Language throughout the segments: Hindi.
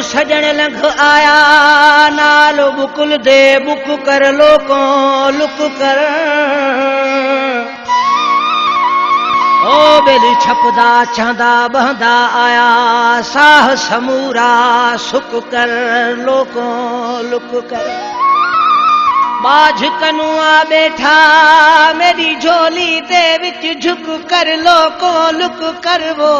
सजण लंघ आया नालो बुकुल दे बुक कर लोको लुक कर ओ बेली छपदा चांदा बहदा आया साह समूरा सुक कर लोको लुक कर बाझ कनुआ बैठा मेरी झोली दे विच झुक कर लोको लुक कर वो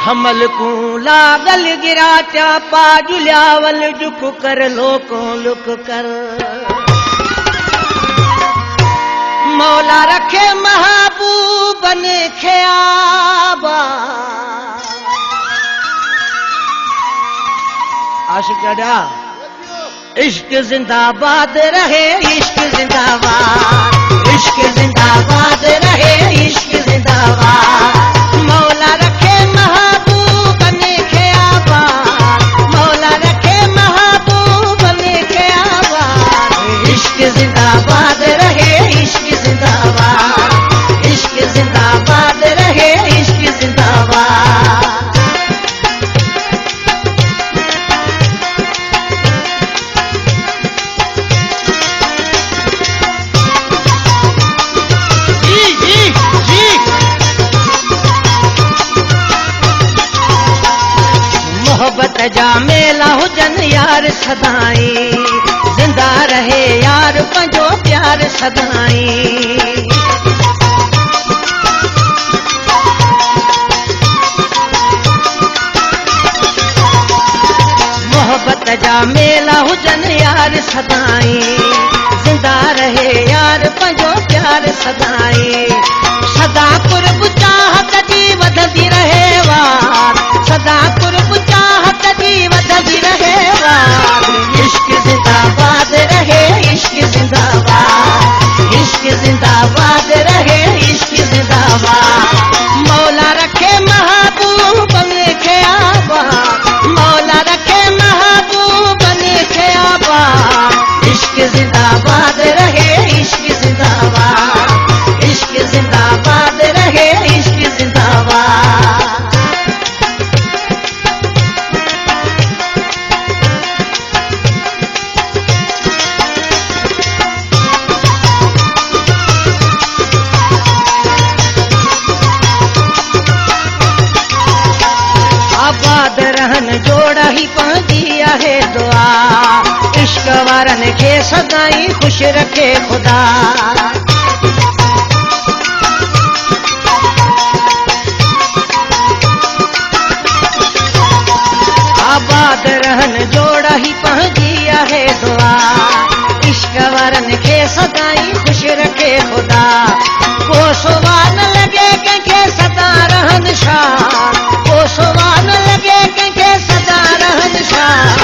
हमल को लागल गिरा चापा जुलियावल झुक कर लोको लुक कर मौला रखे महबूबन ख्याबा आशिक डाडा इश्क जिंदाबाद रहे इश्क जिंदाबाद इश्क जिंदाबाद रहे इश्क जिंदाबाद मौला रखे महबूबन ख्याबा मौला रखे महबूबन ख्याबा इश्क जिंदाबाद रहे इश्क जिंदाबाद इश्क जिंदाबाद रहे इश्क जिंदाबाद मोहब्बत जा मेला हुजन यार सदाई जिंदा रहे यार पंजो प्यार सदाई मोहब्बत जा मेला हुजन यार सदाई जिंदा रहे यार पंजो प्यार सदाई सदा कुर्ब चाहत जी वधदी रहे वार सदा कुर्ब चाहत जी वधदी रहे वार इश्क जिंदाबाद रहे इश्क जिंदाबाद इश्क जिंदाबाद रहे इश्क जिंदाबाद मौला रखे महबूबन ख्याबा मौला रखे महबूबन ख्याबा इश्क जिंदाबाद रहे इश्क जिंदाबाद इश्क जिंदाबाद रहे इश्क जिंदाबाद आबाद रहन जोड़ा ही पहुंची आहे दुआ इश्क वारन खे सदाई खुश रखे खुदा आबाद रहन जोड़ा ही पहुंची आहे दुआ इश्क वारन खे सदाई खुश रखे खुदा को सुवान लगे कंखे सदा रहन शान को सुवान लगे कंखे सदा रहन शान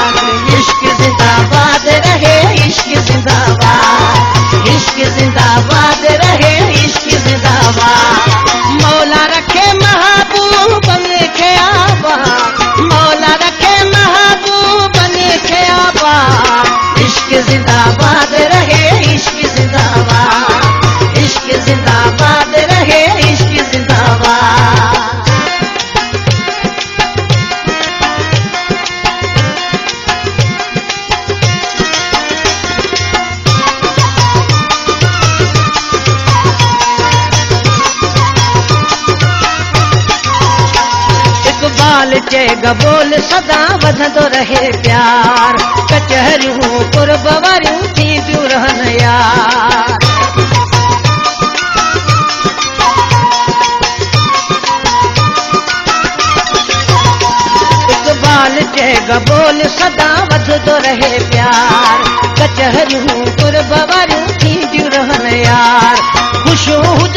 इश्क जिंदाबाद रहे इश्क जिंदाबाद इश्क जिंदाबाद रहे इश्क जिंदाबाद मौला रखे महबूबन ख्याबा मौला रखे महबूबन ख्याबा इश्क जिंदाबाद रहे इश्क जिंदाबाद इश्क जिंदाबाद रहे इश्क जिंदाबाद चे गबोल सदा वधंदो रहे प्यार कचहरियूं कुर्ब वारियूं थींदियूं रहन यार इकबाल चे गबोल सदा वधंदो रहे प्यार कचहरियूं कुर्ब वारियूं थींदियूं रहन यार खुशियूं